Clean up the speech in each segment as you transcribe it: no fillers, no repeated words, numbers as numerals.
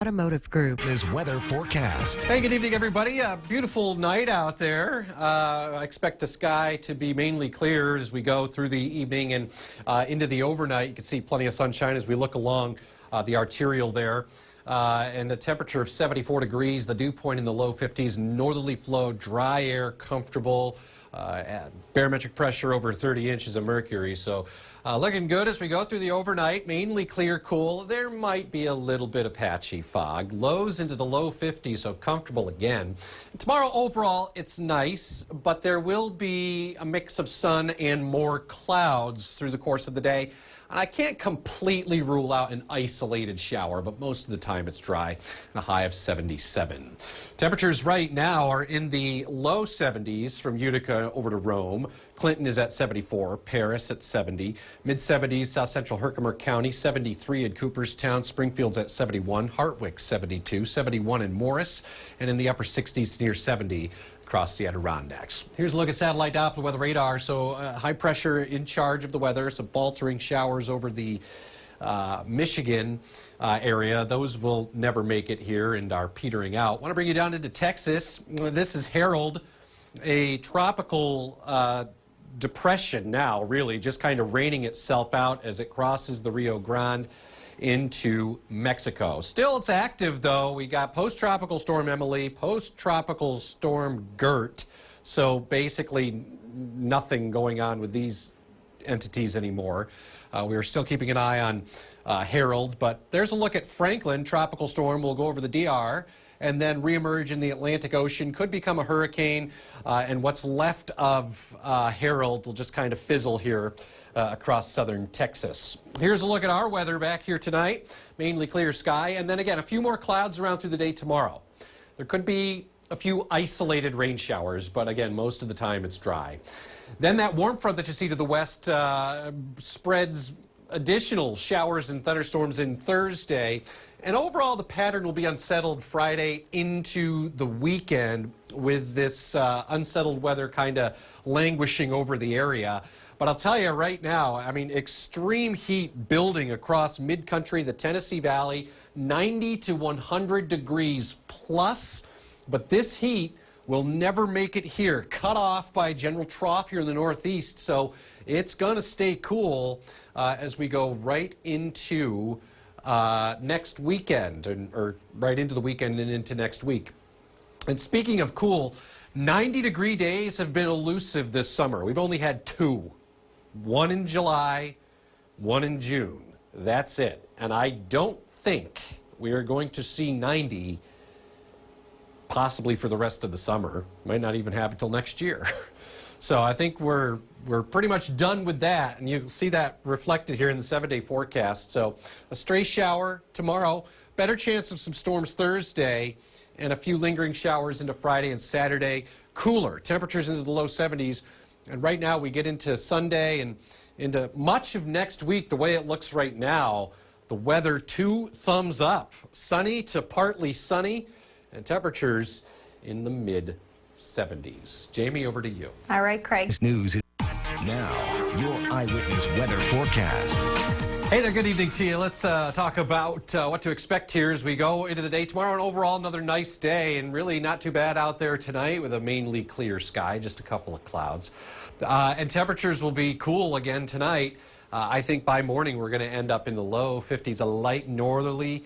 Automotive Group. This weather forecast. Hey, good evening, everybody. A beautiful night out there. I expect the sky to be mainly clear as we go through the evening and into the overnight. You can see plenty of sunshine as we look along the arterial there. And a temperature of 74 degrees, the dew point in the low 50s, northerly flow, dry air, comfortable, barometric pressure over 30 inches of mercury. So looking good as we go through the overnight, mainly clear, cool. There might be a little bit of patchy fog. Lows into the low 50s, so comfortable again. And tomorrow overall, it's nice, but there will be a mix of sun and more clouds through the course of the day. And I can't completely rule out an isolated shower, but most of the time it's dry and a high of 77. Temperatures right now are in the low 70s from Utica over to Rome. Clinton is at 74, Paris at 70, mid-70s South Central Herkimer County, 73 in Cooperstown, Springfield's at 71, Hartwick 72, 71 in Morris, and in the upper 60s near 70 across the Adirondacks. Here's a look at satellite Doppler weather radar. So high pressure in charge of the weather, some faltering showers over the Michigan area. Those will never make it here and are petering out. Want to bring you down into Texas. This is Harold, a tropical depression now, really, just kind of raining itself out as it crosses the Rio Grande into Mexico. Still, it's active, though. We got post-tropical storm Emily, post-tropical storm Gert. So basically nothing going on with these entities anymore. We are still keeping an eye on Harold, but there's a look at Franklin. Tropical storm will go over the DR and then reemerge in the Atlantic Ocean, could become a hurricane, and what's left of Harold will just kind of fizzle here across southern Texas. Here's a look at our weather back here tonight. Mainly clear sky, and then again, a few more clouds around through the day tomorrow. There could be a few isolated rain showers, but again, most of the time it's dry. Then that warm front that you see to the west spreads additional showers and thunderstorms in Thursday. And overall, the pattern will be unsettled Friday into the weekend with this unsettled weather kind of languishing over the area. But I'll tell you right now, I mean, extreme heat building across mid-country, the Tennessee Valley, 90 to 100 degrees plus. But this heat will never make it here, cut off by general trough here in the northeast. So it's going to stay cool as we go right into next weekend, or right into the weekend and into next week. And speaking of cool, 90-degree days have been elusive this summer. We've only had two. One in July, one in June. That's it. And I don't think we are going to see 90 possibly for the rest of the summer. Might not even happen until next year. So I think we're pretty much done with that, and you'll see that reflected here in the 7-day forecast. So a stray shower tomorrow, better chance of some storms Thursday, and a few lingering showers into Friday and Saturday. Cooler, temperatures into the low 70s, and right now we get into Sunday and into much of next week. The way it looks right now, the weather 2 thumbs up, sunny to partly sunny, and temperatures in the mid-70s. Jamie, over to you. All right, Craig. This news is now your eyewitness weather forecast. Hey there, good evening to you. Let's talk about what to expect here as we go into the day tomorrow. And overall, another nice day, and really not too bad out there tonight with a mainly clear sky, just a couple of clouds. And temperatures will be cool again tonight. I think by morning we're going to end up in the low 50s, a light northerly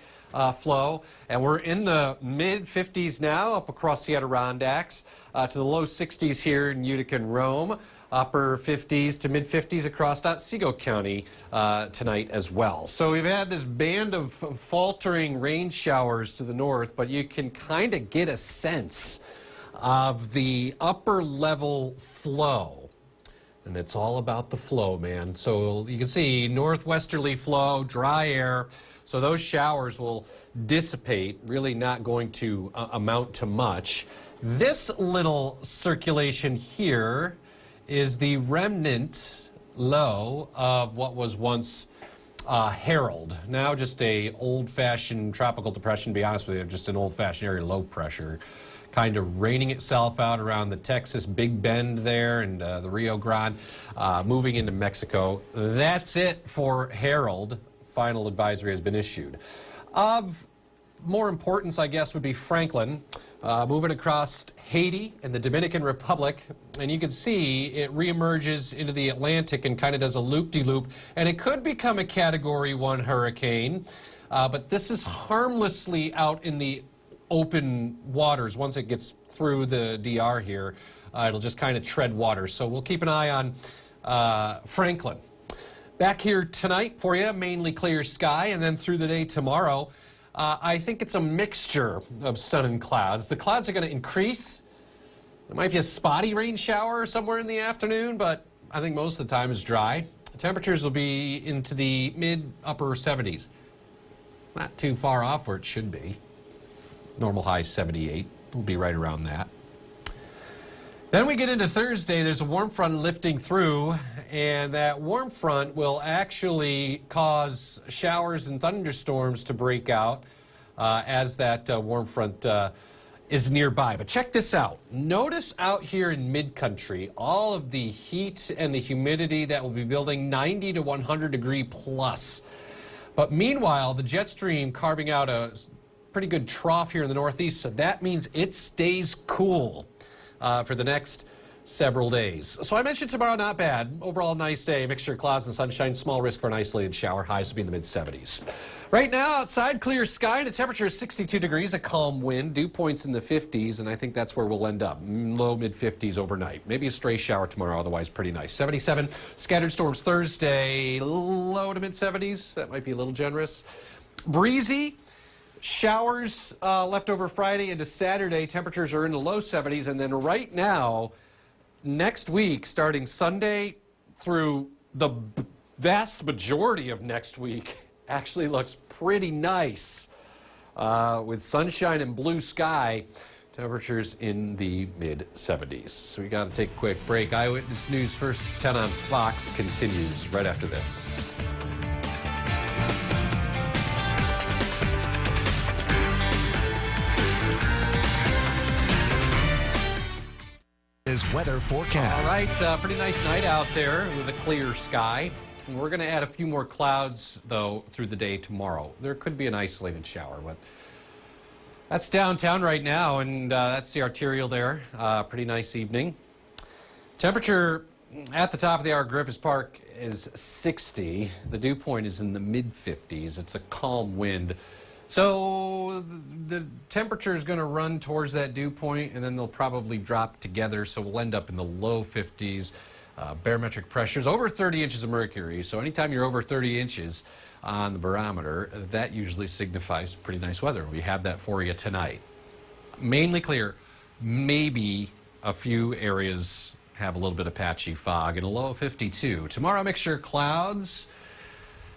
flow, and we're in the mid-50s now up across the Adirondacks, to the low 60s here in Utica and Rome, upper 50s to mid-50s across Otsego County tonight as well. So we've had this band of faltering rain showers to the north, but you can kind of get a sense of the upper level flow. And it's all about the flow, man. So you can see northwesterly flow, dry air. So those showers will dissipate, really not going to amount to much. This little circulation here is the remnant low of what was once Harold. Now just a old-fashioned tropical depression, to be honest with you, just an old-fashioned area low pressure, kind of raining itself out around the Texas Big Bend there and the Rio Grande, moving into Mexico. That's it for Harold. Final advisory has been issued. Of more importance, I guess, would be Franklin, moving across Haiti and the Dominican Republic. And you can see it reemerges into the Atlantic and kind of does a loop-de-loop. And it could become a Category 1 hurricane. But this is harmlessly out in the open waters. Once it gets through the DR here, it'll just kind of tread water. So we'll keep an eye on Franklin. Back here tonight for you, mainly clear sky, and then through the day tomorrow, I think it's a mixture of sun and clouds. The clouds are going to increase. There might be a spotty rain shower somewhere in the afternoon, but I think most of the time is dry. The temperatures will be into the mid-upper 70s. It's not too far off where it should be. Normal high 78. We'll be right around that. Then we get into Thursday. There's a warm front lifting through, and that warm front will actually cause showers and thunderstorms to break out as that warm front is nearby. But check this out. Notice out here in mid-country, all of the heat and the humidity that will be building 90 to 100 degree plus. But meanwhile, the jet stream carving out a pretty good trough here in the northeast, so that means it stays cool for the next several days. So I mentioned tomorrow, not bad. Overall, nice day. Mixture of clouds and sunshine. Small risk for an isolated shower. Highs to be in the mid-70s. Right now, outside, clear sky. And the temperature is 62 degrees. A calm wind. Dew points in the 50s, and I think that's where we'll end up. Low mid-50s overnight. Maybe a stray shower tomorrow. Otherwise, pretty nice. 77. Scattered storms Thursday. Low to mid-70s. That might be a little generous. Breezy. Showers left over Friday into Saturday. Temperatures are in the low 70s. And then right now, next week, starting Sunday through the vast majority of next week, actually looks pretty nice with sunshine and blue sky. Temperatures in the mid-70s. So we got to take a quick break. Eyewitness News First 10 on Fox continues right after this. Is weather forecast. All right, pretty nice night out there with a clear sky. And we're going to add a few more clouds, though, through the day tomorrow. There could be an isolated shower, but that's downtown right now, and that's the arterial there. Pretty nice evening. Temperature at the top of the hour, Griffiths Park, is 60. The dew point is in the mid-50s. It's a calm wind. So the temperature is going to run towards that dew point, and then they'll probably drop together, so we'll end up in the low 50s. Barometric pressures over 30 inches of mercury, so anytime you're over 30 inches on the barometer, that usually signifies pretty nice weather. We have that for you tonight. Mainly clear, maybe a few areas have a little bit of patchy fog, and a low of 52. Tomorrow, mixture of clouds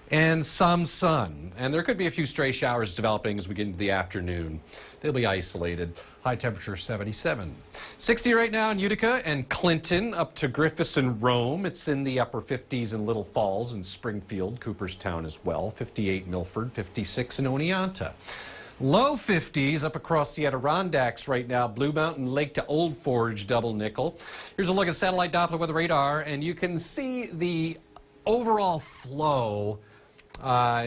and some sun. And there could be a few stray showers developing as we get into the afternoon. They'll be isolated. High temperature 77. 60 right now in Utica and Clinton, up to Griffiths and Rome. It's in the upper 50s in Little Falls and Springfield, Cooperstown as well. 58 Milford, 56 in Oneonta. Low 50s up across the Adirondacks right now. Blue Mountain Lake to Old Forge, double nickel. Here's a look at satellite Doppler weather radar, and you can see the overall flow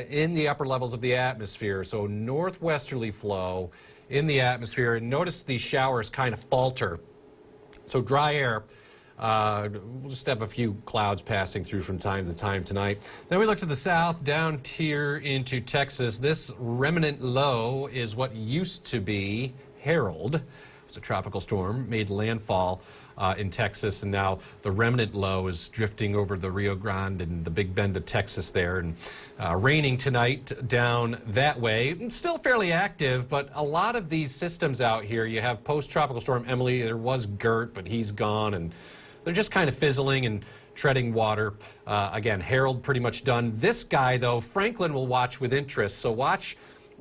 in the upper levels of the atmosphere. So northwesterly flow in the atmosphere. And notice these showers kind of falter. So dry air. We'll just have a few clouds passing through from time to time tonight. Then we look to the south, down here into Texas. This remnant low is what used to be Harold. It's a tropical storm, made landfall in Texas, and now the remnant low is drifting over the Rio Grande and the Big Bend of Texas there, and raining tonight down that way. It's still fairly active, but a lot of these systems out here, you have post-tropical storm Emily. There was Gert, but he's gone, and they're just kind of fizzling and treading water. Again, Harold pretty much done. This guy, though, Franklin, will watch with interest, so watch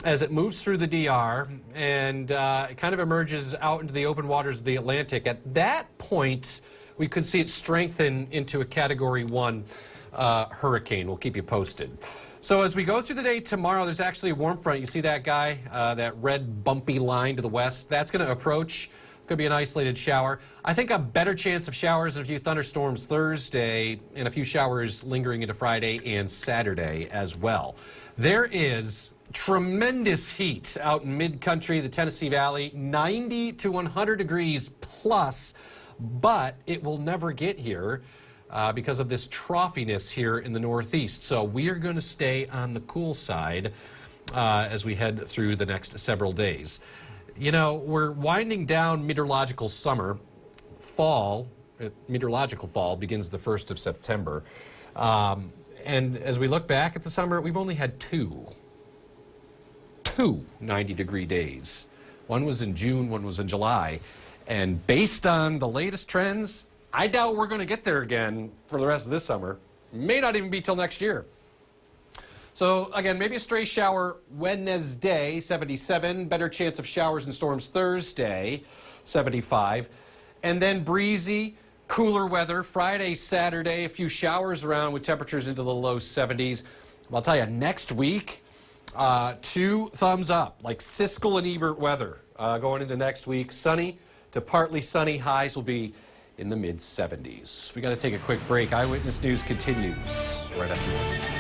as it moves through the DR and it kind of emerges out into the open waters of the Atlantic. At that point, we could see it strengthen into a Category 1 hurricane. We'll keep you posted. So as we go through the day tomorrow, there's actually a warm front. You see that guy, that red bumpy line to the west? That's going to approach. Could be an isolated shower. I think a better chance of showers and a few thunderstorms Thursday, and a few showers lingering into Friday and Saturday as well. There is Tremendous heat out in mid-country, the Tennessee Valley, 90 to 100 degrees plus, but it will never get here because of this troughiness here in the Northeast. So we are going to stay on the cool side as we head through the next several days. You know, we're winding down meteorological summer. Meteorological fall begins the 1st of September. And as we look back at the summer, we've only had two 90-degree days. One was in June, one was in July. And based on the latest trends, I doubt we're going to get there again for the rest of this summer. May not even be till next year. So again, maybe a stray shower Wednesday, 77. Better chance of showers and storms Thursday, 75. And then breezy, cooler weather Friday, Saturday. A few showers around with temperatures into the low 70s. I'll tell you, next week, 2 thumbs up, like Siskel and Ebert weather going into next week. Sunny to partly sunny. Highs will be in the mid-70s. We got to take a quick break. Eyewitness News continues right after this.